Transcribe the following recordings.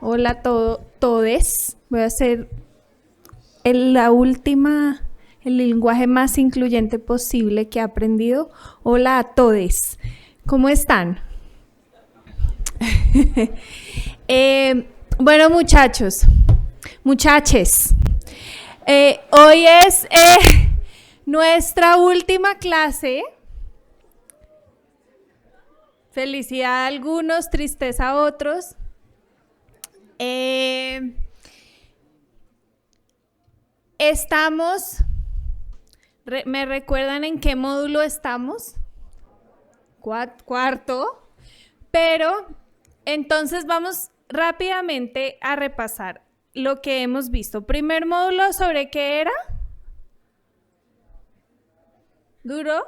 Hola a todes. Voy a hacer el lenguaje más incluyente posible que he aprendido. Hola a todes. ¿Cómo están? Bueno, muchaches, hoy es nuestra última clase. Felicidad a algunos, tristeza a otros. ¿Me recuerdan en qué módulo estamos? Cuarto. Pero entonces vamos rápidamente a repasar lo que hemos visto. Primer módulo, ¿sobre qué era? ¿Duro?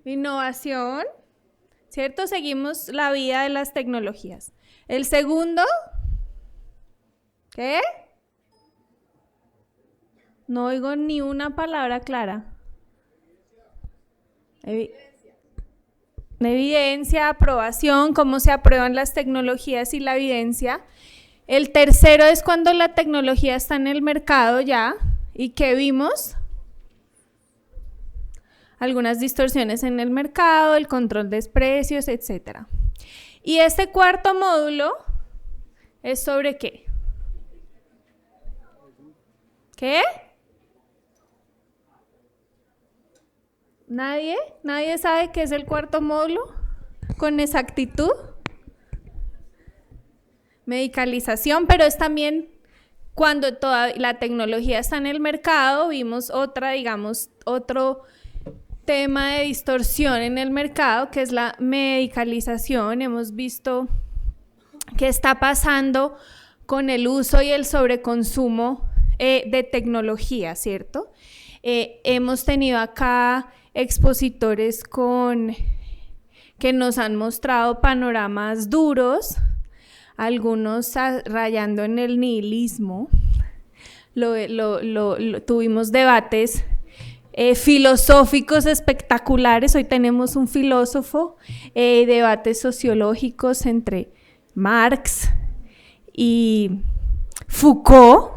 Innovación, ¿cierto? Seguimos la vida de las tecnologías. El segundo, ¿qué? No oigo ni una palabra clara. Evidencia, aprobación, cómo se aprueban las tecnologías y la evidencia. El tercero es cuando la tecnología está en el mercado ya. ¿Y qué vimos? Algunas distorsiones en el mercado, el control de precios, etc. Y este cuarto módulo es sobre ¿qué? ¿Qué? ¿Nadie? ¿Nadie sabe qué es el cuarto módulo? Con exactitud. Medicalización, pero es también cuando toda la tecnología está en el mercado. Vimos otro tema de distorsión en el mercado, que es la medicalización. Hemos visto qué está pasando con el uso y el sobreconsumo de tecnología, ¿cierto? Hemos tenido acá expositores que nos han mostrado panoramas duros, algunos rayando en el nihilismo. Tuvimos debates filosóficos espectaculares. Hoy tenemos un filósofo, debates sociológicos entre Marx y Foucault.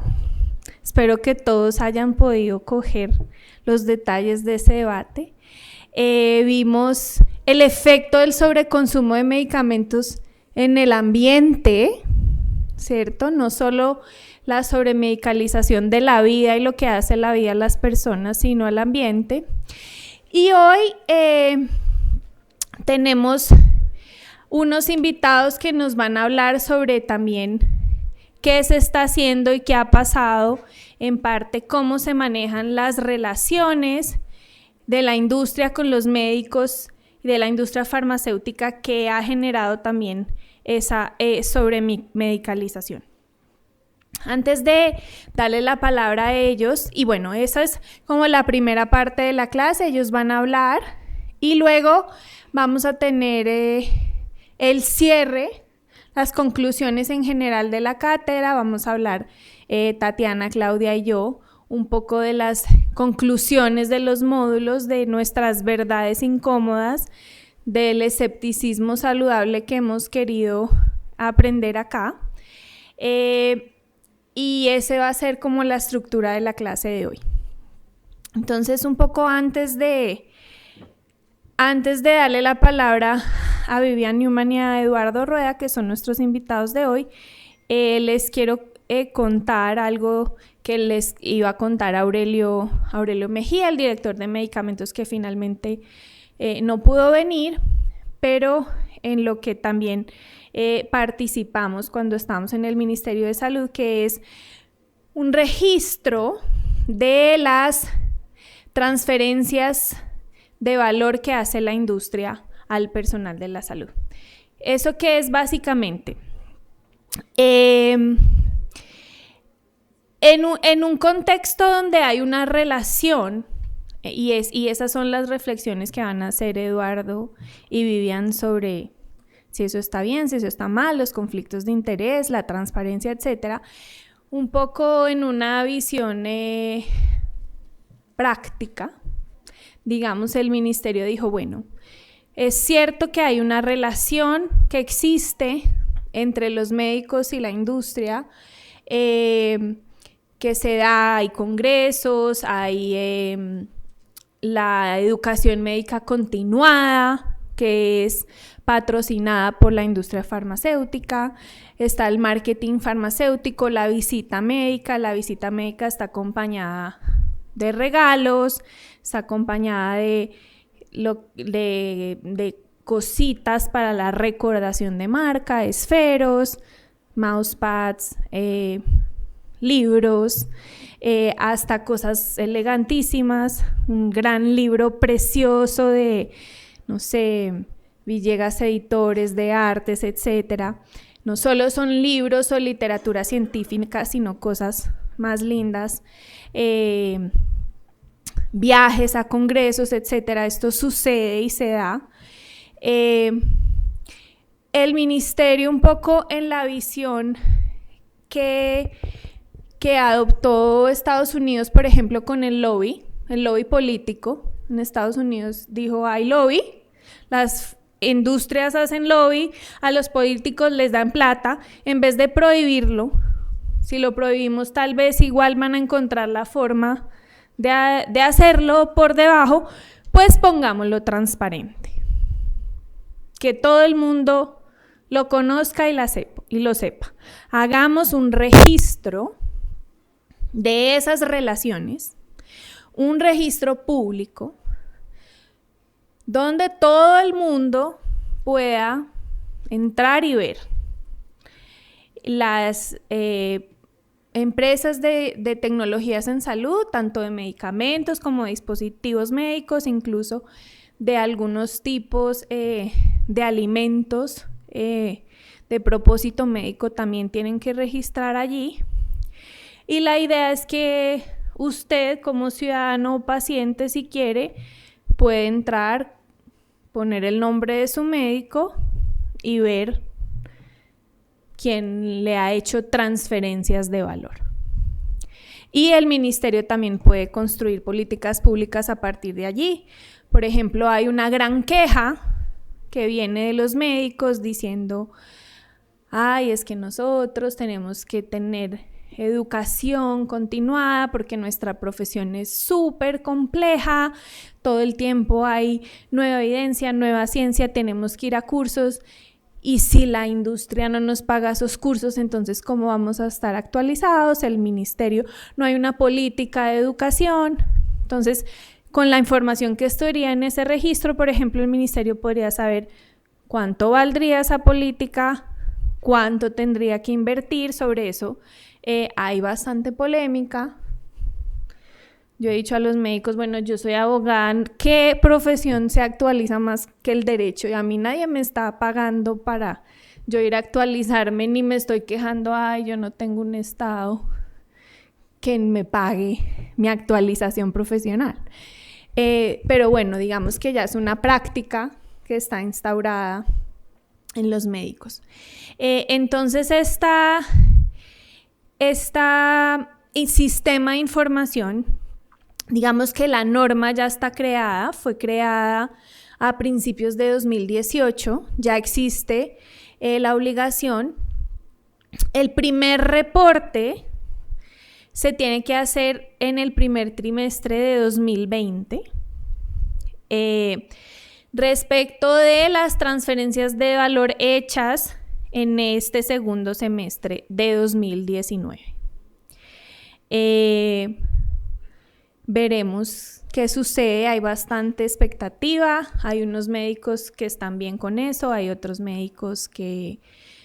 Espero que todos hayan podido coger los detalles de ese debate. Vimos el efecto del sobreconsumo de medicamentos en el ambiente, ¿cierto? No solo la sobremedicalización de la vida y lo que hace la vida a las personas, sino al ambiente. Y hoy tenemos unos invitados que nos van a hablar sobre también qué se está haciendo y qué ha pasado, en parte cómo se manejan las relaciones de la industria con los médicos y de la industria farmacéutica, que ha generado también esa sobremedicalización. Antes de darle la palabra a ellos, y bueno, esa es como la primera parte de la clase, ellos van a hablar y luego vamos a tener el cierre, las conclusiones en general de la cátedra. Vamos a hablar Tatiana, Claudia y yo un poco de las conclusiones de los módulos, de nuestras verdades incómodas, del escepticismo saludable que hemos querido aprender acá. Y ese va a ser como la estructura de la clase de hoy. Entonces, un poco antes de darle la palabra a Vivian Newman y a Eduardo Rueda, que son nuestros invitados de hoy, les quiero contar algo que les iba a contar Aurelio Mejía, el director de medicamentos, que finalmente no pudo venir, pero en lo que también participamos cuando estábamos en el Ministerio de Salud, que es un registro de las transferencias de valor que hace la industria al personal de la salud. ¿Eso qué es básicamente? En un contexto donde hay una relación, y esas son las reflexiones que van a hacer Eduardo y Vivian sobre si eso está bien, si eso está mal, los conflictos de interés, la transparencia, etcétera, un poco en una visión práctica. Digamos, el ministerio dijo, bueno, es cierto que hay una relación que existe entre los médicos y la industria que se da. Hay congresos, hay la educación médica continuada, que es patrocinada por la industria farmacéutica. Está el marketing farmacéutico, la visita médica. La visita médica está acompañada de regalos, está acompañada de cositas para la recordación de marca, esferos, mousepads, libros, hasta cosas elegantísimas, un gran libro precioso de, no sé, Villegas Editores, de artes, etcétera. No solo son libros o literatura científica, sino cosas más lindas, viajes a congresos, etcétera. Esto sucede y se da. El ministerio, un poco en la visión que adoptó Estados Unidos, por ejemplo, con el lobby político. En Estados Unidos dijo, hay lobby, las industrias hacen lobby, a los políticos les dan plata. En vez de prohibirlo, si lo prohibimos, tal vez igual van a encontrar la forma de hacerlo por debajo, pues pongámoslo transparente. Que todo el mundo lo conozca y lo sepa. Hagamos un registro de esas relaciones, un registro público, donde todo el mundo pueda entrar y ver las empresas de tecnologías en salud, tanto de medicamentos como de dispositivos médicos, incluso de algunos tipos de alimentos de propósito médico, también tienen que registrar allí. Y la idea es que usted, como ciudadano o paciente, si quiere, puede entrar, poner el nombre de su médico y ver quién le ha hecho transferencias de valor. Y el ministerio también puede construir políticas públicas a partir de allí. Por ejemplo, hay una gran queja que viene de los médicos diciendo, ay, es que nosotros tenemos que tener educación continuada porque nuestra profesión es súper compleja, todo el tiempo hay nueva evidencia, nueva ciencia, tenemos que ir a cursos. Y si la industria no nos paga esos cursos, entonces ¿cómo vamos a estar actualizados? El ministerio, no hay una política de educación. Entonces, con la información que estaría en ese registro, por ejemplo, el ministerio podría saber cuánto valdría esa política, cuánto tendría que invertir. Sobre eso hay bastante polémica. Yo he dicho a los médicos, bueno, yo soy abogada, ¿qué profesión se actualiza más que el derecho? Y a mí nadie me está pagando para yo ir a actualizarme, ni me estoy quejando, ay, yo no tengo un estado que me pague mi actualización profesional. Pero bueno, digamos que ya es una práctica que está instaurada en los médicos. Entonces, el sistema de información, digamos que la norma ya está creada, fue creada a principios de 2018, ya existe la obligación. El primer reporte se tiene que hacer en el primer trimestre de 2020. Respecto de las transferencias de valor hechas en este segundo semestre de 2019. Veremos qué sucede, hay bastante expectativa, hay unos médicos que están bien con eso, hay otros médicos que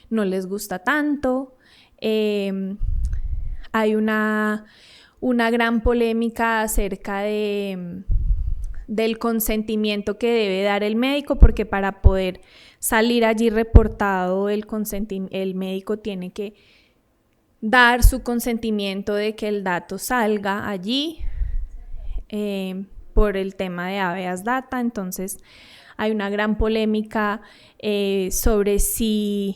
no les gusta tanto, hay una gran polémica acerca del consentimiento que debe dar el médico, porque para poder salir allí reportado el médico tiene que dar su consentimiento de que el dato salga allí. Por el tema de habeas data. Entonces hay una gran polémica sobre si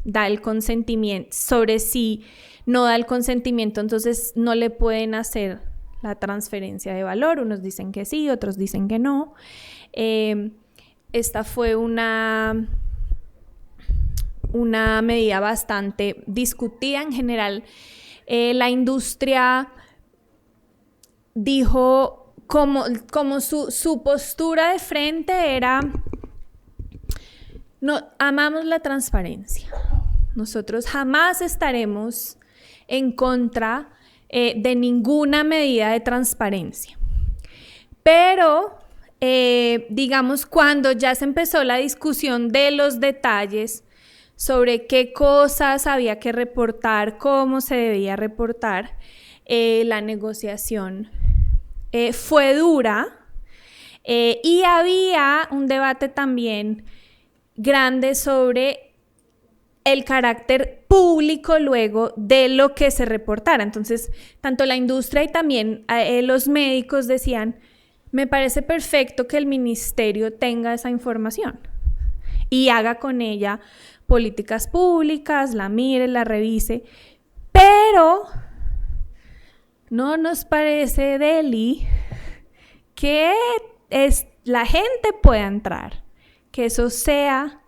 da el consentimiento, sobre si no da el consentimiento, entonces no le pueden hacer la transferencia de valor. Unos dicen que sí, otros dicen que no. Esta fue una medida bastante discutida en general. La industria dijo como su postura de frente era: no, amamos la transparencia. Nosotros jamás estaremos en contra de ninguna medida de transparencia. Pero, digamos, cuando ya se empezó la discusión de los detalles sobre qué cosas había que reportar, cómo se debía reportar, la negociación fue dura, y había un debate también grande sobre el carácter público luego de lo que se reportara. Entonces, tanto la industria y también los médicos decían: me parece perfecto que el ministerio tenga esa información y haga con ella políticas públicas, la mire, la revise, pero no nos parece, Deli, que la gente pueda entrar, que eso sea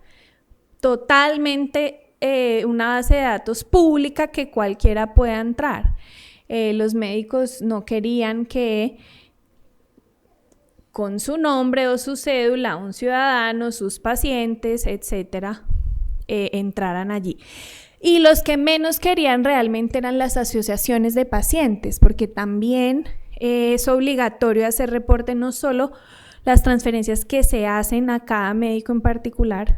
totalmente una base de datos pública que cualquiera pueda entrar. Los médicos no querían que con su nombre o su cédula un ciudadano, sus pacientes, etcétera, entraran allí. Y los que menos querían realmente eran las asociaciones de pacientes, porque también es obligatorio hacer reporte no solo las transferencias que se hacen a cada médico en particular,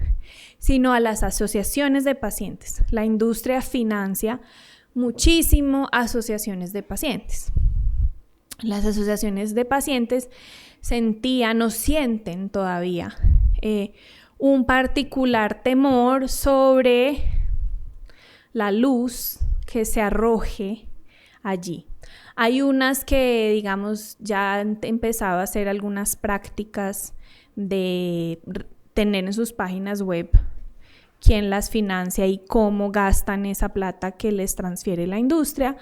sino a las asociaciones de pacientes. La industria financia muchísimo asociaciones de pacientes. Las asociaciones de pacientes sentían o sienten todavía un particular temor sobre la luz que se arroje allí. Hay unas que, digamos, ya han empezado a hacer algunas prácticas de tener en sus páginas web quién las financia y cómo gastan esa plata que les transfiere la industria.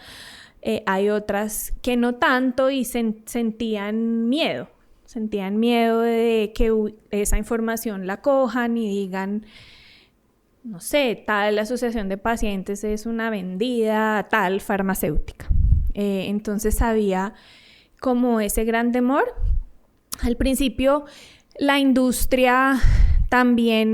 Hay otras que no tanto y sentían miedo de que esa información la cojan y digan: no sé, tal asociación de pacientes es una vendida a tal farmacéutica. Entonces había como ese gran temor. Al principio la industria también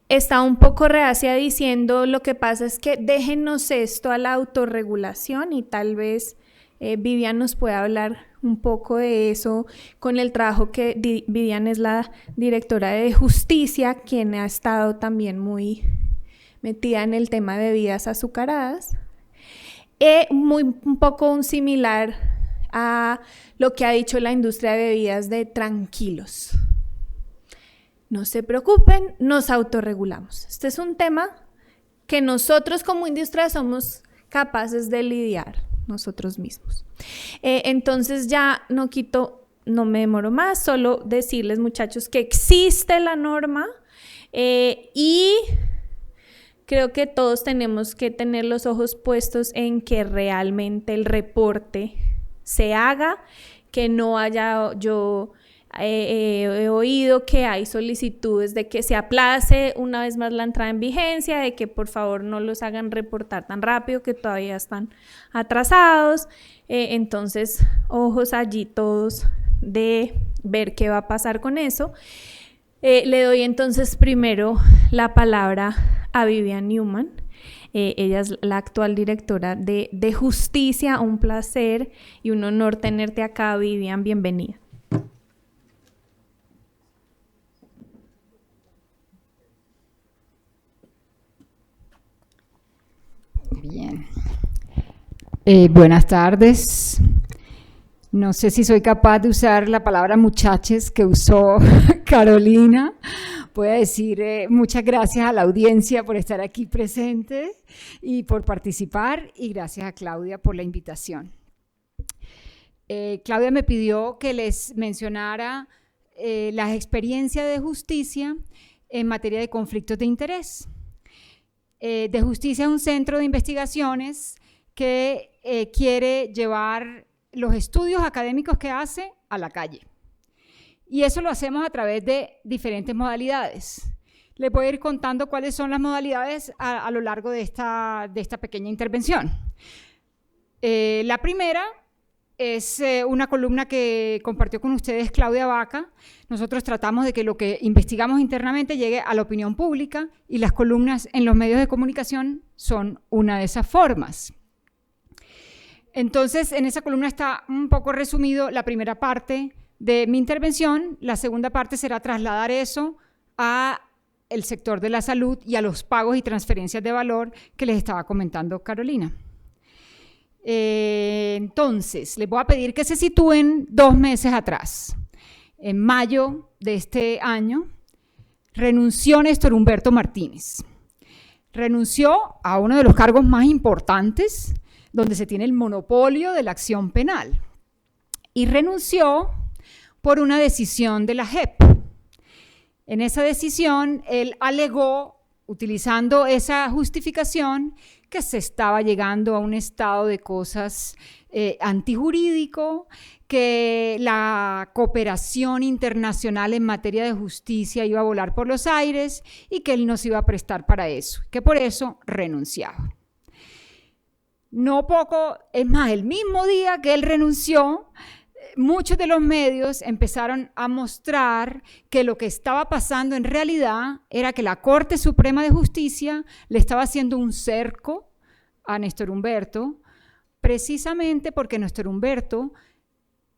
está un poco reacia, diciendo: lo que pasa es que déjenos esto a la autorregulación, y tal vez Vivian nos puede hablar un poco de eso con el trabajo que Vivian es la directora de justicia, quien ha estado también muy metida en el tema de bebidas azucaradas. Un poco similar a lo que ha dicho la industria de bebidas, de tranquilos, no se preocupen, nos autorregulamos. Este es un tema que nosotros como industria somos capaces de lidiar nosotros mismos. Entonces ya no me demoro más, solo decirles, muchachos, que existe la norma, y creo que todos tenemos que tener los ojos puestos en que realmente el reporte se haga, que no haya... Yo he oído que hay solicitudes de que se aplace una vez más la entrada en vigencia, de que por favor no los hagan reportar tan rápido, que todavía están atrasados. Entonces, ojos allí todos de ver qué va a pasar con eso. Le doy entonces primero la palabra a Vivian Newman. Ella es la actual directora de Justicia. Un placer y un honor tenerte acá, Vivian. Bienvenida. Bien. Buenas tardes. No sé si soy capaz de usar la palabra muchaches que usó Carolina. Voy a decir muchas gracias a la audiencia por estar aquí presente y por participar, y gracias a Claudia por la invitación. Claudia me pidió que les mencionara las experiencias de justicia en materia de conflictos de interés. De Justicia es un centro de investigaciones que quiere llevar los estudios académicos que hace a la calle. Y eso lo hacemos a través de diferentes modalidades. les voy a ir contando cuáles son las modalidades a lo largo de esta pequeña intervención. La primera es una columna que compartió con ustedes Claudia Vaca. Nosotros tratamos de que lo que investigamos internamente llegue a la opinión pública y las columnas en los medios de comunicación son una de esas formas. Entonces, en esa columna está un poco resumido la primera parte de mi intervención. La segunda parte será trasladar eso a el sector de la salud y a los pagos y transferencias de valor que les estaba comentando Carolina. Entonces, les voy a pedir que se sitúen 2 meses atrás. En mayo de este año, renunció Néstor Humberto Martínez. Renunció a uno de los cargos más importantes, donde se tiene el monopolio de la acción penal. Y renunció por una decisión de la JEP. En esa decisión, él alegó, utilizando esa justificación, que se estaba llegando a un estado de cosas antijurídico, que la cooperación internacional en materia de justicia iba a volar por los aires y que él no se iba a prestar para eso, que por eso renunciaba. No poco, es más, el mismo día que él renunció, muchos de los medios empezaron a mostrar que lo que estaba pasando en realidad era que la Corte Suprema de Justicia le estaba haciendo un cerco a Néstor Humberto, precisamente porque Néstor Humberto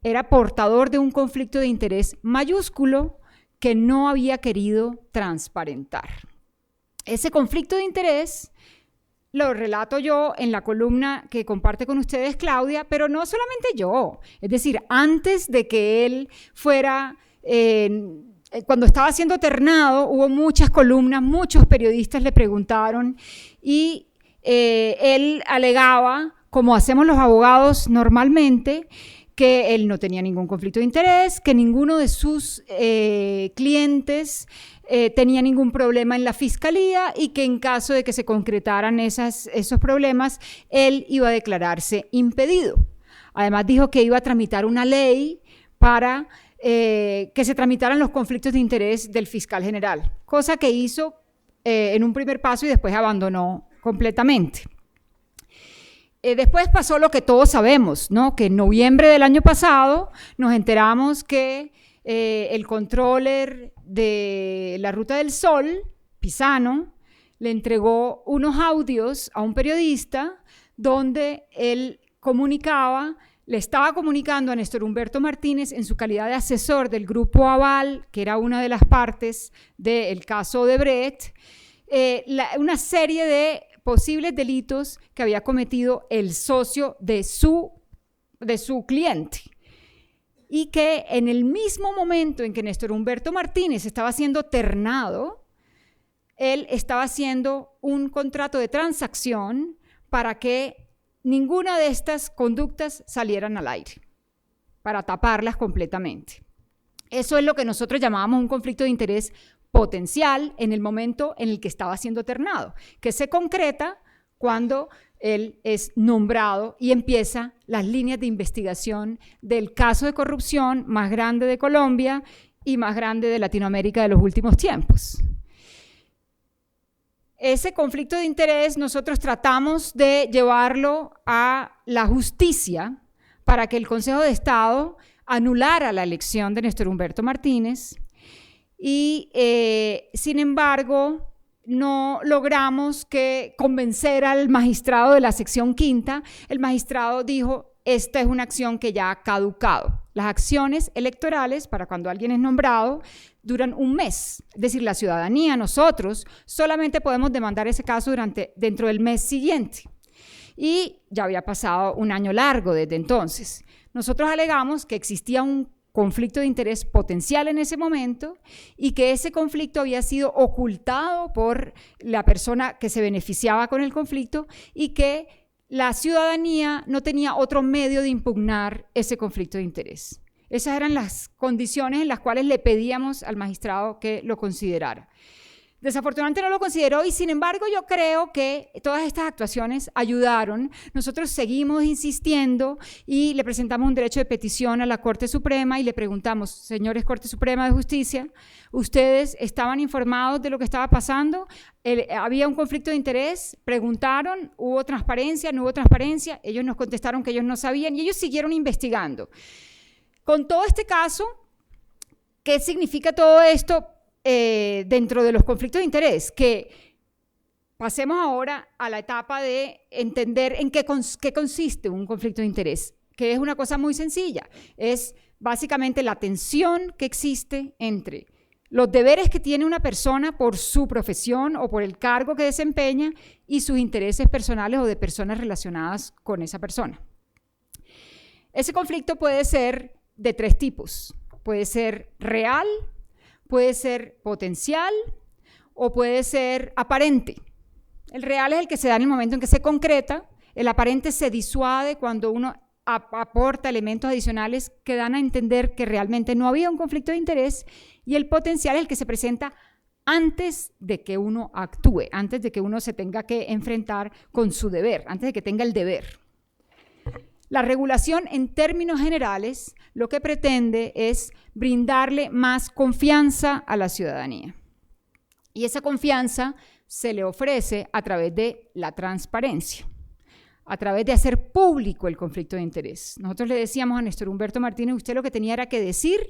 era portador de un conflicto de interés mayúsculo que no había querido transparentar. Ese conflicto de interés lo relato yo en la columna que comparte con ustedes Claudia, pero no solamente yo. Es decir, antes de que él fuera, cuando estaba siendo ternado, hubo muchas columnas, muchos periodistas le preguntaron y él alegaba, como hacemos los abogados normalmente, que él no tenía ningún conflicto de interés, que ninguno de sus clientes tenía ningún problema en la fiscalía y que en caso de que se concretaran esos problemas, él iba a declararse impedido. Además dijo que iba a tramitar una ley para que se tramitaran los conflictos de interés del fiscal general, cosa que hizo en un primer paso y después abandonó completamente. Después pasó lo que todos sabemos, ¿no? Que en noviembre del año pasado nos enteramos que el controller de la Ruta del Sol, Pisano, le entregó unos audios a un periodista donde él le estaba comunicando a Néstor Humberto Martínez en su calidad de asesor del Grupo Aval, que era una de las partes del caso Odebrecht, una serie de posibles delitos que había cometido el socio de su cliente. Y que en el mismo momento en que Néstor Humberto Martínez estaba siendo ternado, él estaba haciendo un contrato de transacción para que ninguna de estas conductas salieran al aire, para taparlas completamente. Eso es lo que nosotros llamábamos un conflicto de interés potencial en el momento en el que estaba siendo ternado, que se concreta cuando él es nombrado y empieza las líneas de investigación del caso de corrupción más grande de Colombia y más grande de Latinoamérica de los últimos tiempos. Ese conflicto de interés nosotros tratamos de llevarlo a la justicia para que el Consejo de Estado anulara la elección de Néstor Humberto Martínez y, sin embargo, no logramos convencer al magistrado de la sección quinta. El magistrado dijo, esta es una acción que ya ha caducado. Las acciones electorales, para cuando alguien es nombrado, duran un mes. Es decir, la ciudadanía, nosotros, solamente podemos demandar ese caso dentro del mes siguiente. Y ya había pasado un año largo desde entonces. Nosotros alegamos que existía un conflicto de interés potencial en ese momento y que ese conflicto había sido ocultado por la persona que se beneficiaba con el conflicto y que la ciudadanía no tenía otro medio de impugnar ese conflicto de interés. Esas eran las condiciones en las cuales le pedíamos al magistrado que lo considerara. Desafortunadamente no lo consideró y sin embargo yo creo que todas estas actuaciones ayudaron. Nosotros seguimos insistiendo y le presentamos un derecho de petición a la Corte Suprema y le preguntamos, señores Corte Suprema de Justicia, ¿ustedes estaban informados de lo que estaba pasando? ¿Había un conflicto de interés? Preguntaron, ¿hubo transparencia? ¿No hubo transparencia? Ellos nos contestaron que ellos no sabían y ellos siguieron investigando. Con todo este caso, ¿qué significa todo esto? Dentro de los conflictos de interés, que pasemos ahora a la etapa de entender en qué consiste un conflicto de interés, que es una cosa muy sencilla, es básicamente la tensión que existe entre los deberes que tiene una persona por su profesión o por el cargo que desempeña y sus intereses personales o de personas relacionadas con esa persona. Ese conflicto puede ser de 3 tipos, puede ser real, puede ser potencial o puede ser aparente. El real es el que se da en el momento en que se concreta, el aparente se disuade cuando uno aporta elementos adicionales que dan a entender que realmente no había un conflicto de interés, y el potencial es el que se presenta antes de que uno actúe, antes de que uno se tenga que enfrentar con su deber, antes de que tenga el deber. La regulación, en términos generales, lo que pretende es brindarle más confianza a la ciudadanía. Y esa confianza se le ofrece a través de la transparencia, a través de hacer público el conflicto de interés. Nosotros le decíamos a Néstor Humberto Martínez, usted lo que tenía era que decir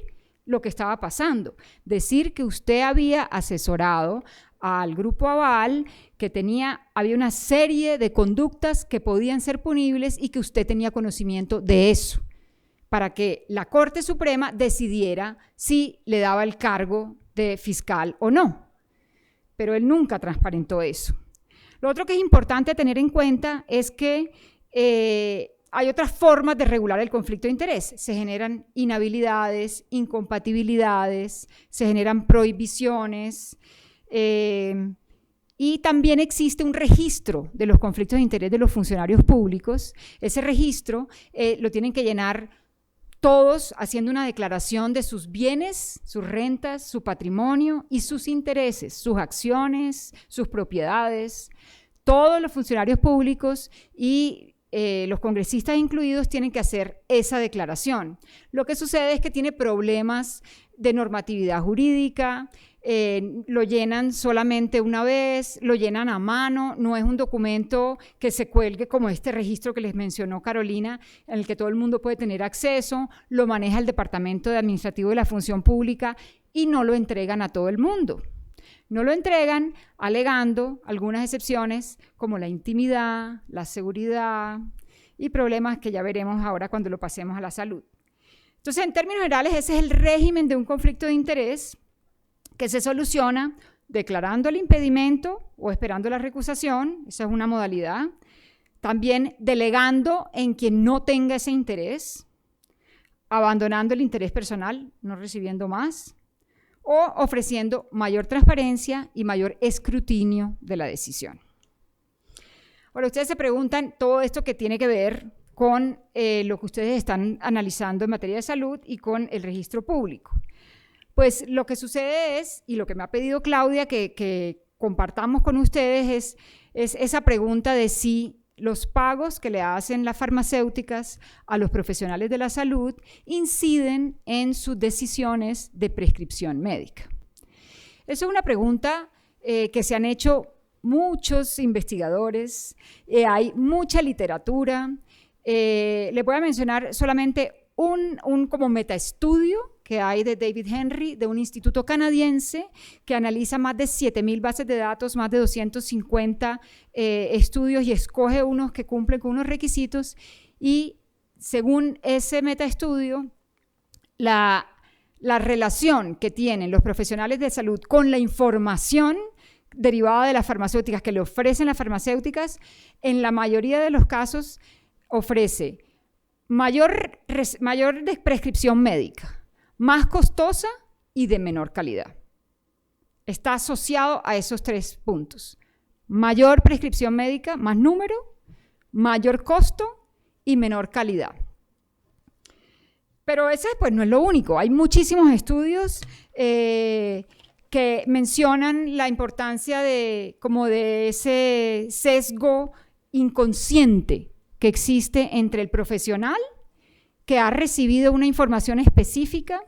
lo que estaba pasando, decir que usted había asesorado al Grupo Aval, que había una serie de conductas que podían ser punibles y que usted tenía conocimiento de eso, para que la Corte Suprema decidiera si le daba el cargo de fiscal o no. Pero él nunca transparentó eso. Lo otro que es importante tener en cuenta es que hay otras formas de regular el conflicto de interés. Se generan inhabilidades, incompatibilidades, se generan prohibiciones, y también existe un registro de los conflictos de interés de los funcionarios públicos. Ese registro lo tienen que llenar todos haciendo una declaración de sus bienes, sus rentas, su patrimonio y sus intereses, sus acciones, sus propiedades. Todos los funcionarios públicos y los congresistas incluidos tienen que hacer esa declaración. Lo que sucede es que tiene problemas de normatividad jurídica, lo llenan solamente una vez, lo llenan a mano, no es un documento que se cuelgue como este registro que les mencionó Carolina, en el que todo el mundo puede tener acceso, lo maneja el Departamento de Administrativo de la Función Pública y no lo entregan a todo el mundo. No lo entregan alegando algunas excepciones como la intimidad, la seguridad y problemas que ya veremos ahora cuando lo pasemos a la salud. Entonces, en términos generales, ese es el régimen de un conflicto de interés que se soluciona declarando el impedimento o esperando la recusación, esa es una modalidad. También delegando en quien no tenga ese interés, abandonando el interés personal, no recibiendo más, o ofreciendo mayor transparencia y mayor escrutinio de la decisión. Ahora, ustedes se preguntan todo esto que tiene que ver con lo que ustedes están analizando en materia de salud y con el registro público. Pues lo que sucede es, y lo que me ha pedido Claudia que compartamos con ustedes es esa pregunta de si los pagos que le hacen las farmacéuticas a los profesionales de la salud inciden en sus decisiones de prescripción médica. Esa es una pregunta que se han hecho muchos investigadores, hay mucha literatura. Le voy a mencionar solamente un como metaestudio que hay de David Henry, de un instituto canadiense que analiza más de 7,000 bases de datos, más de 250 estudios y escoge unos que cumplen con unos requisitos, y según ese metaestudio, la relación que tienen los profesionales de salud con la información derivada de las farmacéuticas que le ofrecen las farmacéuticas, en la mayoría de los casos ofrece mayor prescripción médica, más costosa y de menor calidad. Está asociado a esos 3 puntos. Mayor prescripción médica, más número, mayor costo y menor calidad. Pero ese pues no es lo único. Hay muchísimos estudios que que mencionan la importancia de ese sesgo inconsciente que existe entre el profesional que ha recibido una información específica,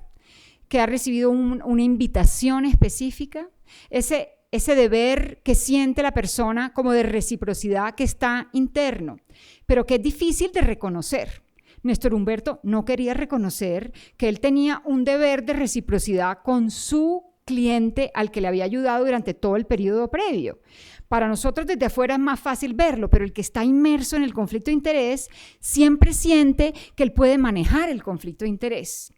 que ha recibido una invitación específica, ese deber que siente la persona como de reciprocidad que está interno, pero que es difícil de reconocer. Néstor Humberto no quería reconocer que él tenía un deber de reciprocidad con su cliente al que le había ayudado durante todo el periodo previo. Para nosotros desde afuera es más fácil verlo, pero el que está inmerso en el conflicto de interés siempre siente que él puede manejar el conflicto de interés.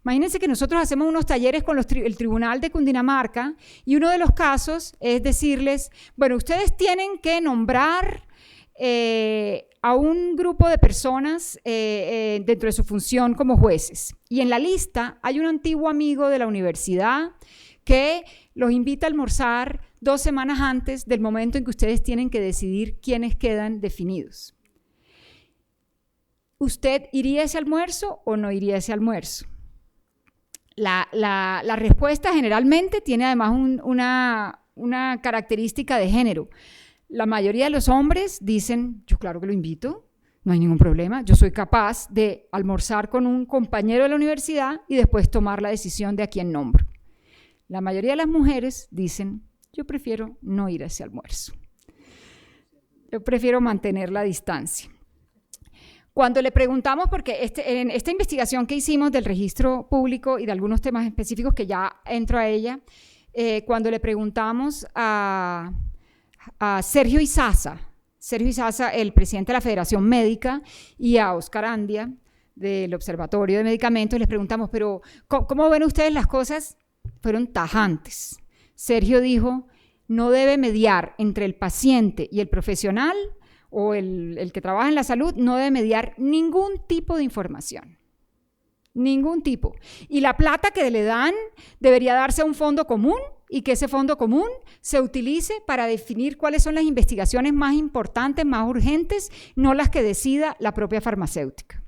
Imagínense que nosotros hacemos unos talleres con el Tribunal de Cundinamarca y uno de los casos es decirles, bueno, ustedes tienen que nombrar a un grupo de personas dentro de su función como jueces. Y en la lista hay un antiguo amigo de la universidad que los invita a almorzar 2 semanas antes del momento en que ustedes tienen que decidir quiénes quedan definidos. ¿Usted iría a ese almuerzo o no iría a ese almuerzo? La respuesta generalmente tiene además una característica de género. La mayoría de los hombres dicen, yo claro que lo invito, no hay ningún problema, yo soy capaz de almorzar con un compañero de la universidad y después tomar la decisión de a quién nombro. La mayoría de las mujeres dicen, yo prefiero no ir a ese almuerzo. Yo prefiero mantener la distancia. Cuando le preguntamos, porque en esta investigación que hicimos del registro público y de algunos temas específicos que ya entro a ella, cuando le preguntamos a Sergio Izaza, el presidente de la Federación Médica, y a Oscar Andia, del Observatorio de Medicamentos, les preguntamos, pero ¿cómo ven ustedes las cosas? Fueron tajantes. Sergio dijo, no debe mediar entre el paciente y el profesional o el que trabaja en la salud, no debe mediar ningún tipo de información. Ningún tipo. Y la plata que le dan debería darse a un fondo común y que ese fondo común se utilice para definir cuáles son las investigaciones más importantes, más urgentes, no las que decida la propia farmacéutica.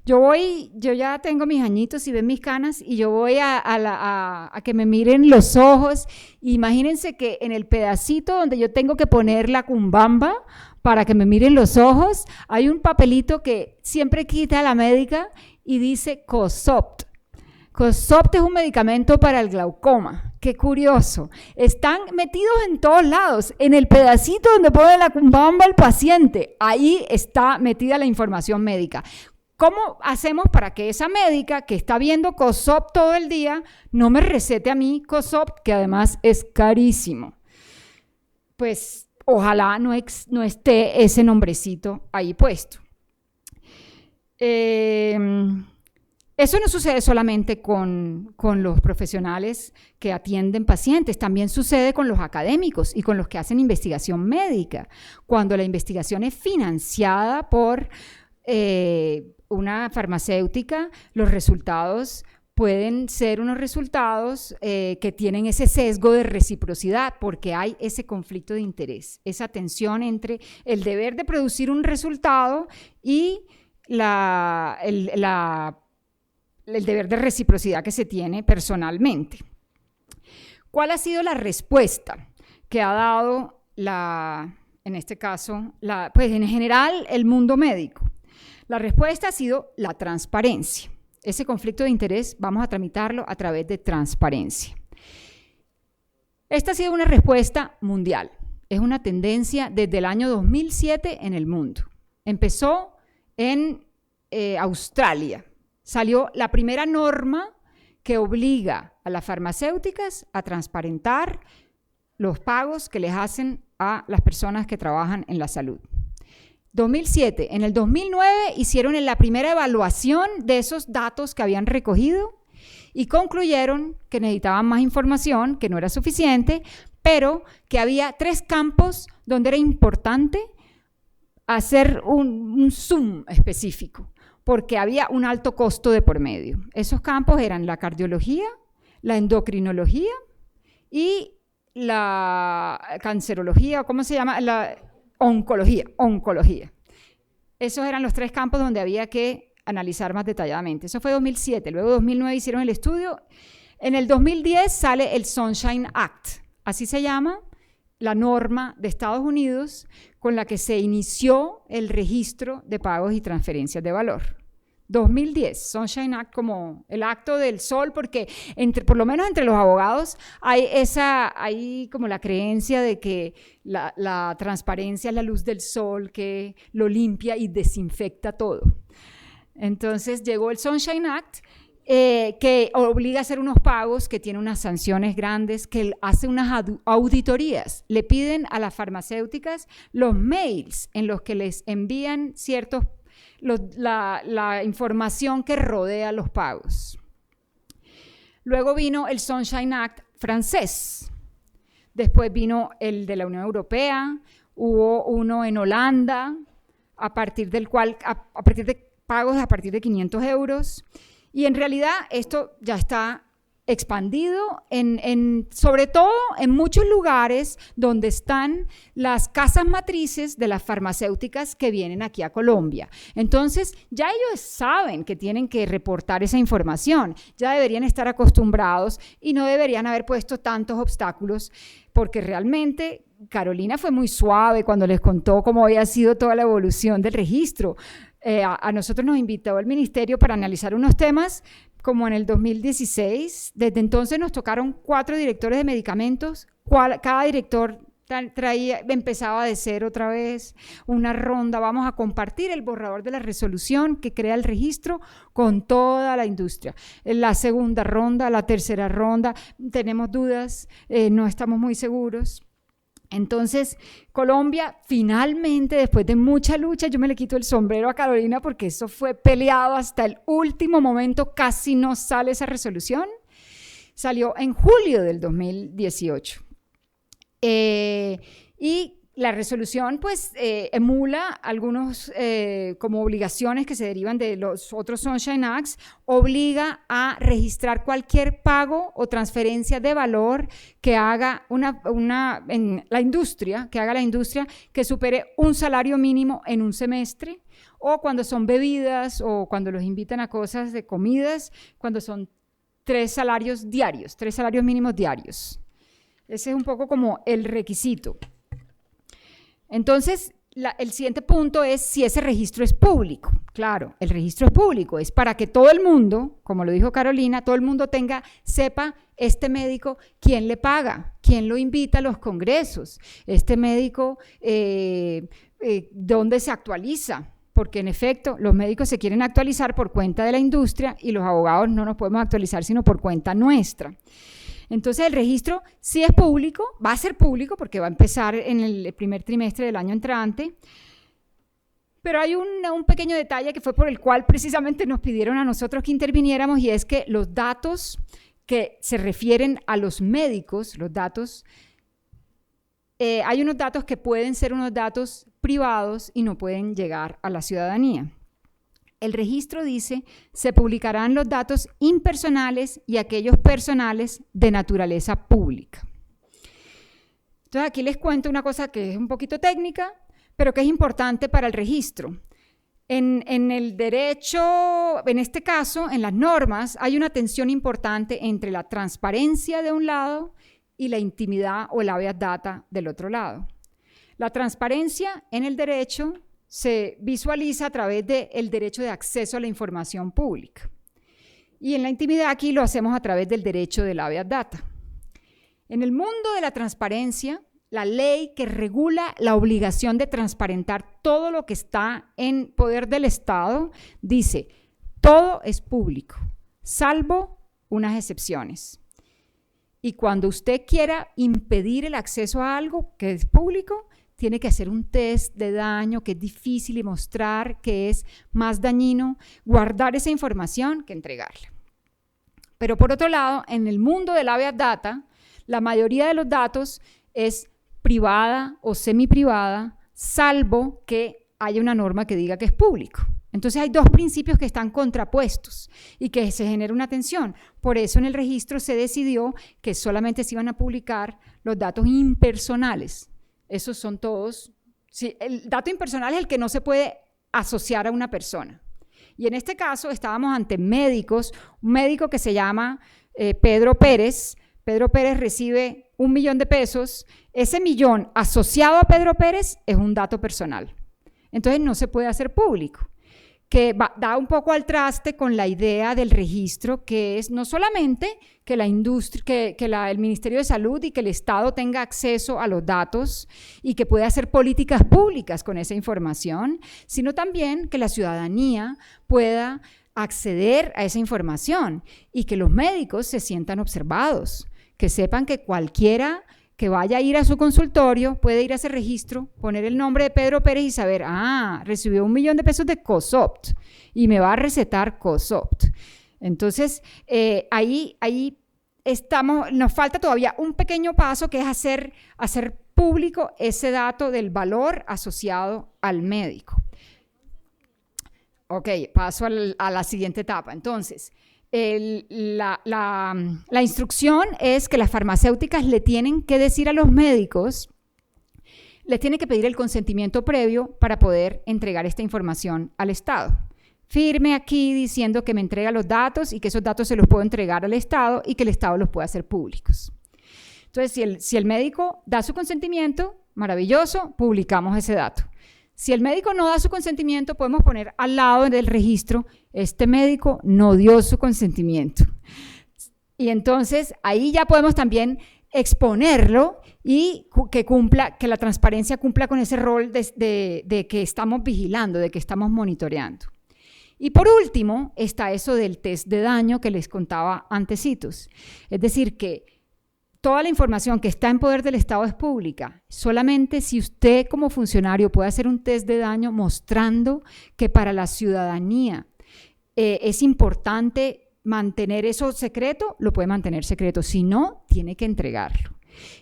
Yo ya tengo mis añitos y ven mis canas y yo voy a que me miren los ojos. Imagínense que en el pedacito donde yo tengo que poner la cumbamba para que me miren los ojos, hay un papelito que siempre quita la médica y dice COSOPT. COSOPT es un medicamento para el glaucoma. Qué curioso. Están metidos en todos lados. En el pedacito donde pone la cumbamba el paciente, ahí está metida la información médica. ¿Cómo hacemos para que esa médica que está viendo COSOPT todo el día no me recete a mí COSOPT, que además es carísimo? Pues ojalá no esté ese nombrecito ahí puesto. Eso no sucede solamente con los profesionales que atienden pacientes, también sucede con los académicos y con los que hacen investigación médica. Cuando la investigación es financiada por una farmacéutica, los resultados pueden ser unos resultados que tienen ese sesgo de reciprocidad porque hay ese conflicto de interés, esa tensión entre el deber de producir un resultado y el deber de reciprocidad que se tiene personalmente. ¿Cuál ha sido la respuesta que ha dado en este caso, pues en general, el mundo médico? La respuesta ha sido la transparencia. Ese conflicto de interés vamos a tramitarlo a través de transparencia. Esta ha sido una respuesta mundial. Es una tendencia desde el año 2007 en el mundo. Empezó en Australia. Salió la primera norma que obliga a las farmacéuticas a transparentar los pagos que les hacen a las personas que trabajan en la salud. 2007. En el 2009 hicieron la primera evaluación de esos datos que habían recogido y concluyeron que necesitaban más información, que no era suficiente, pero que había 3 campos donde era importante hacer un zoom específico, porque había un alto costo de por medio. Esos campos eran la cardiología, la endocrinología y la cancerología, ¿cómo se llama? La oncología. Esos eran los 3 campos donde había que analizar más detalladamente. Eso fue 2007. Luego 2009 hicieron el estudio. En el 2010 sale el Sunshine Act, así se llama la norma de Estados Unidos con la que se inició el registro de pagos y transferencias de valor. 2010, Sunshine Act, como el acto del sol, porque por lo menos entre los abogados hay como la creencia de que la transparencia es la luz del sol que lo limpia y desinfecta todo. Entonces llegó el Sunshine Act, que obliga a hacer unos pagos, que tiene unas sanciones grandes, que hace unas auditorías. Le piden a las farmacéuticas los mails en los que les envían la información que rodea los pagos. Luego vino el Sunshine Act francés. Después vino el de la Unión Europea. Hubo uno en Holanda, a partir de pagos a partir de 500 euros. Y en realidad esto ya está expandido, sobre todo en muchos lugares donde están las casas matrices de las farmacéuticas que vienen aquí a Colombia. Entonces, ya ellos saben que tienen que reportar esa información, ya deberían estar acostumbrados y no deberían haber puesto tantos obstáculos, porque realmente Carolina fue muy suave cuando les contó cómo había sido toda la evolución del registro. A nosotros nos invitó el ministerio para analizar unos temas como en el 2016. Desde entonces nos tocaron 4 directores de medicamentos. Cada director empezaba de cero otra vez, una ronda. Vamos a compartir el borrador de la resolución que crea el registro con toda la industria. La segunda ronda, la tercera ronda, tenemos dudas, no estamos muy seguros. Entonces, Colombia finalmente, después de mucha lucha, yo me le quito el sombrero a Carolina porque eso fue peleado hasta el último momento, casi no sale esa resolución. Salió en julio del 2018. Y la resolución pues emula algunos como obligaciones que se derivan de los otros Sunshine Acts, obliga a registrar cualquier pago o transferencia de valor que haga la industria que supere un salario mínimo en un semestre, o cuando son bebidas o cuando los invitan a cosas de comidas, cuando son 3 salarios mínimos diarios. Ese es un poco como el requisito. Entonces, el siguiente punto es si ese registro es público. Claro, el registro es público, es para que todo el mundo, como lo dijo Carolina, todo el mundo sepa este médico quién le paga, quién lo invita a los congresos, este médico dónde se actualiza, porque en efecto los médicos se quieren actualizar por cuenta de la industria y los abogados no nos podemos actualizar sino por cuenta nuestra. Entonces el registro sí es público, va a ser público porque va a empezar en el primer trimestre del año entrante, pero hay un pequeño detalle que fue por el cual precisamente nos pidieron a nosotros que interviniéramos, y es que los datos que se refieren a los médicos, hay unos datos que pueden ser unos datos privados y no pueden llegar a la ciudadanía. El registro dice, se publicarán los datos impersonales y aquellos personales de naturaleza pública. Entonces aquí les cuento una cosa que es un poquito técnica, pero que es importante para el registro. En el derecho, en este caso, en las normas, hay una tensión importante entre la transparencia de un lado y la intimidad o el habeas data del otro lado. La transparencia en el derecho se visualiza a través del derecho de acceso a la información pública. Y en la intimidad aquí lo hacemos a través del derecho del habeas data. En el mundo de la transparencia, la ley que regula la obligación de transparentar todo lo que está en poder del Estado dice, todo es público, salvo unas excepciones. Y cuando usted quiera impedir el acceso a algo que es público, tiene que hacer un test de daño que es difícil y mostrar que es más dañino guardar esa información que entregarla. Pero por otro lado, en el mundo del habeas data, la mayoría de los datos es privada o semiprivada, salvo que haya una norma que diga que es público. Entonces hay 2 principios que están contrapuestos y que se genera una tensión. Por eso en el registro se decidió que solamente se iban a publicar los datos impersonales. Esos son todos. Sí, el dato impersonal es el que no se puede asociar a una persona. Y en este caso estábamos ante médicos, un médico que se llama Pedro Pérez. Pedro Pérez recibe 1 millón de pesos. Ese millón asociado a Pedro Pérez es un dato personal. Entonces no se puede hacer público, que da un poco al traste con la idea del registro, que es no solamente que la industria, el Ministerio de Salud y que el Estado tenga acceso a los datos y que pueda hacer políticas públicas con esa información, sino también que la ciudadanía pueda acceder a esa información y que los médicos se sientan observados, que sepan que cualquiera que vaya a ir a su consultorio puede ir a ese registro, poner el nombre de Pedro Pérez y saber, recibió 1 millón de pesos de COSOPT y me va a recetar COSOPT. Entonces, ahí estamos, nos falta todavía un pequeño paso, que es hacer público ese dato del valor asociado al médico. Ok, paso a la siguiente etapa. Entonces, la instrucción es que las farmacéuticas le tienen que decir a los médicos, les tienen que pedir el consentimiento previo para poder entregar esta información al Estado. Firme aquí diciendo que me entrega los datos y que esos datos se los puedo entregar al Estado y que el Estado los puede hacer públicos. Entonces, si el médico da su consentimiento, maravilloso, publicamos ese dato. Si el médico no da su consentimiento, podemos poner al lado del registro, este médico no dio su consentimiento. Y entonces ahí ya podemos también exponerlo y que la transparencia cumpla con ese rol de que estamos vigilando, de que estamos monitoreando. Y por último está eso del test de daño que les contaba antecitos. Es decir, que toda la información que está en poder del Estado es pública. Solamente si usted como funcionario puede hacer un test de daño mostrando que para la ciudadanía es importante mantener eso secreto, lo puede mantener secreto. Si no, tiene que entregarlo.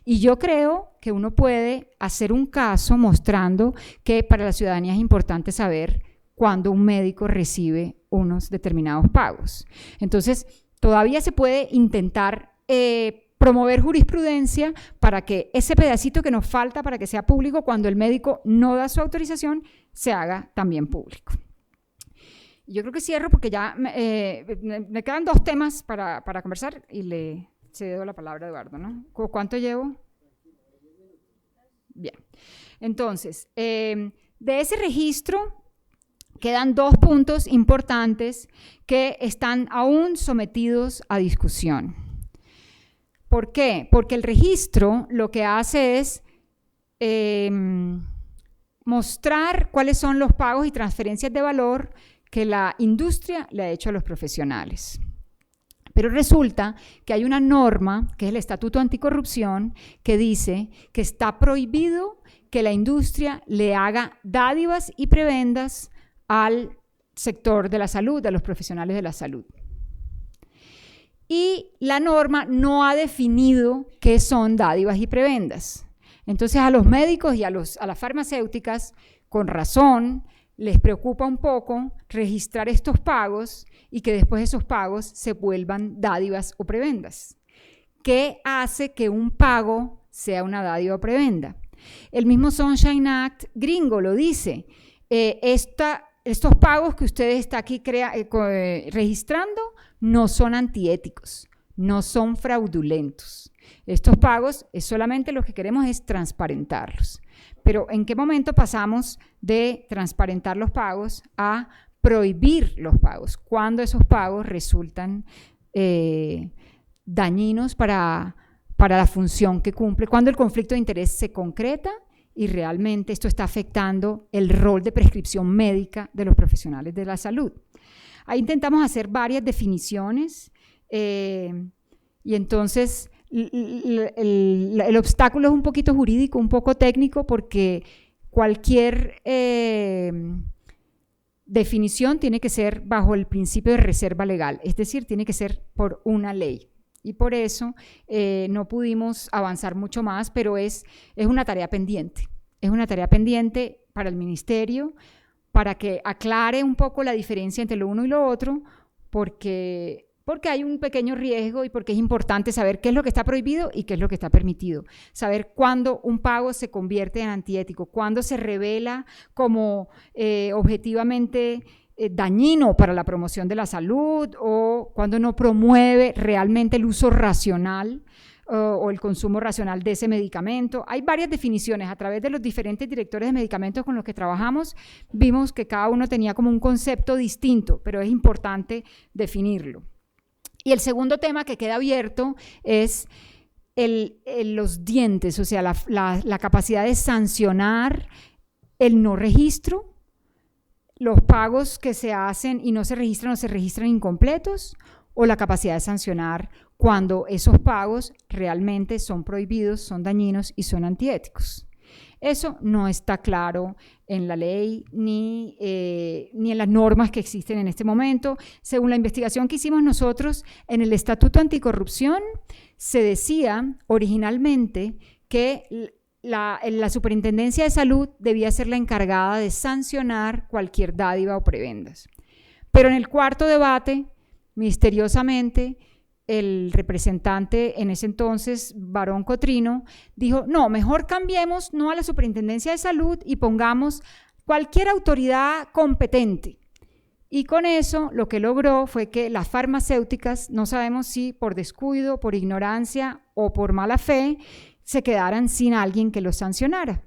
Y yo creo que uno puede hacer un caso mostrando que para la ciudadanía es importante saber cuándo un médico recibe unos determinados pagos. Entonces, todavía se puede intentar promover jurisprudencia para que ese pedacito que nos falta para que sea público cuando el médico no da su autorización, se haga también público. Yo creo que cierro porque ya me quedan 2 temas para conversar y le cedo la palabra a Eduardo, ¿no? ¿Cuánto llevo? Bien. Entonces, de ese registro quedan 2 puntos importantes que están aún sometidos a discusión. ¿Por qué? Porque el registro lo que hace es mostrar cuáles son los pagos y transferencias de valor que la industria le ha hecho a los profesionales. Pero resulta que hay una norma, que es el Estatuto Anticorrupción, que dice que está prohibido que la industria le haga dádivas y prebendas al sector de la salud, a los profesionales de la salud. Y la norma no ha definido qué son dádivas y prebendas. Entonces a los médicos y a las farmacéuticas, con razón, les preocupa un poco registrar estos pagos y que después esos pagos se vuelvan dádivas o prebendas. ¿Qué hace que un pago sea una dádiva o prebenda? El mismo Sunshine Act gringo lo dice. Estos pagos que usted está aquí registrando no son antiéticos, no son fraudulentos. Estos pagos solamente lo que queremos es transparentarlos. Pero ¿en qué momento pasamos de transparentar los pagos a prohibir los pagos? Cuando esos pagos resultan dañinos para la función que cumple, cuando el conflicto de interés se concreta y realmente esto está afectando el rol de prescripción médica de los profesionales de la salud. Ahí intentamos hacer varias definiciones y entonces el obstáculo es un poquito jurídico, un poco técnico, porque cualquier definición tiene que ser bajo el principio de reserva legal, es decir, tiene que ser por una ley. Y por eso no pudimos avanzar mucho más, pero es una tarea pendiente. Es una tarea pendiente para el ministerio, para que aclare un poco la diferencia entre lo uno y lo otro, porque hay un pequeño riesgo y porque es importante saber qué es lo que está prohibido y qué es lo que está permitido. Saber cuándo un pago se convierte en antiético, cuándo se revela como objetivamente dañino para la promoción de la salud o cuando no promueve realmente el uso racional o el consumo racional de ese medicamento. Hay varias definiciones. A través de los diferentes directores de medicamentos con los que trabajamos, vimos que cada uno tenía como un concepto distinto, pero es importante definirlo. Y el segundo tema que queda abierto es los dientes, o sea, la capacidad de sancionar el no registro, los pagos que se hacen y no se registran incompletos, o la capacidad de sancionar cuando esos pagos realmente son prohibidos, son dañinos y son antiéticos. Eso no está claro en la ley ni en las normas que existen en este momento. Según la investigación que hicimos nosotros, en el Estatuto Anticorrupción se decía originalmente que la Superintendencia de Salud debía ser la encargada de sancionar cualquier dádiva o prebendas. Pero en el cuarto debate, misteriosamente, el representante en ese entonces, Barón Cotrino, dijo, no, mejor cambiemos no a la Superintendencia de Salud y pongamos cualquier autoridad competente. Y con eso lo que logró fue que las farmacéuticas, no sabemos si por descuido, por ignorancia o por mala fe, se quedaran sin alguien que los sancionara.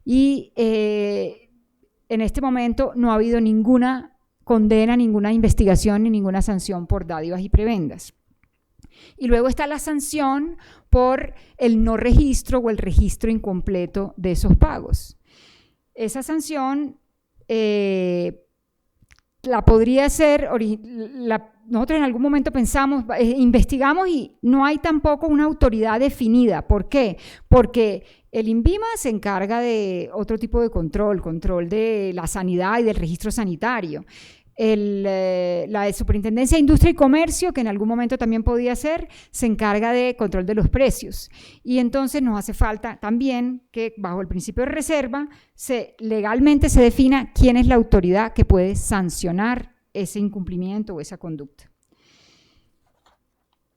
Y en este momento no ha habido ninguna condena, ninguna investigación ni ninguna sanción por dádivas y prebendas. Y luego está la sanción por el no registro o el registro incompleto de esos pagos. Esa sanción la podría ser, nosotros en algún momento pensamos, investigamos y no hay tampoco una autoridad definida. ¿Por qué? Porque el INVIMA se encarga de otro tipo de control de la sanidad y del registro sanitario. La Superintendencia de Industria y Comercio, que en algún momento también podía ser, se encarga de control de los precios. Y entonces nos hace falta también que bajo el principio de reserva legalmente se defina quién es la autoridad que puede sancionar ese incumplimiento o esa conducta.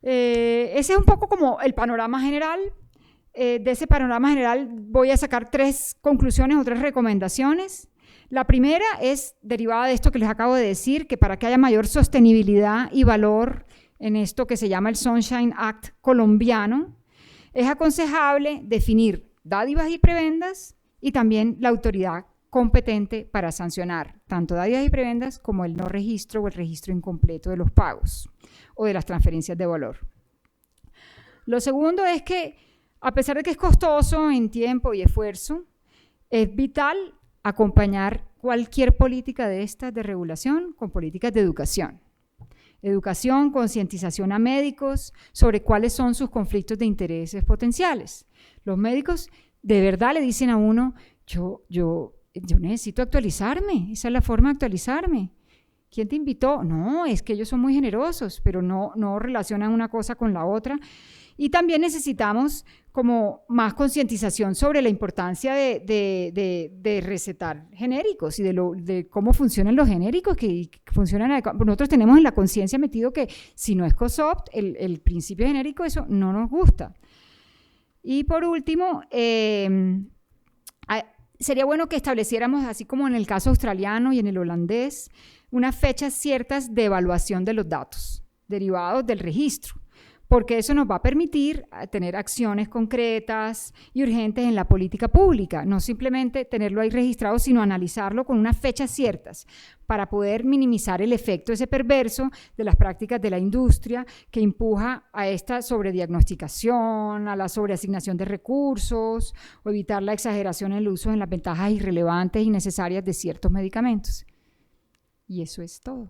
Ese es un poco como el panorama general. De ese panorama general voy a sacar 3 conclusiones o 3 recomendaciones. La primera es derivada de esto que les acabo de decir, que para que haya mayor sostenibilidad y valor en esto que se llama el Sunshine Act colombiano, es aconsejable definir dádivas y prebendas y también la autoridad competente para sancionar tanto dádivas y prebendas como el no registro o el registro incompleto de los pagos o de las transferencias de valor. Lo segundo es que, a pesar de que es costoso en tiempo y esfuerzo, es vital acompañar cualquier política de estas de regulación con políticas de educación. Educación, concientización a médicos sobre cuáles son sus conflictos de intereses potenciales. Los médicos de verdad le dicen a uno, yo necesito actualizarme, esa es la forma de actualizarme. ¿Quién te invitó? No, es que ellos son muy generosos, pero no relacionan una cosa con la otra. Y también necesitamos como más concientización sobre la importancia de recetar genéricos y de cómo funcionan los genéricos, que funcionan. Nosotros tenemos en la conciencia metido que si no es COSOPT, el principio genérico, eso no nos gusta. Y por último, sería bueno que estableciéramos, así como en el caso australiano y en el holandés, unas fechas ciertas de evaluación de los datos derivados del registro, porque eso nos va a permitir tener acciones concretas y urgentes en la política pública, no simplemente tenerlo ahí registrado, sino analizarlo con unas fechas ciertas para poder minimizar el efecto ese perverso de las prácticas de la industria que empuja a esta sobrediagnosticación, a la sobreasignación de recursos o evitar la exageración en el uso en las ventajas irrelevantes y necesarias de ciertos medicamentos. Y eso es todo.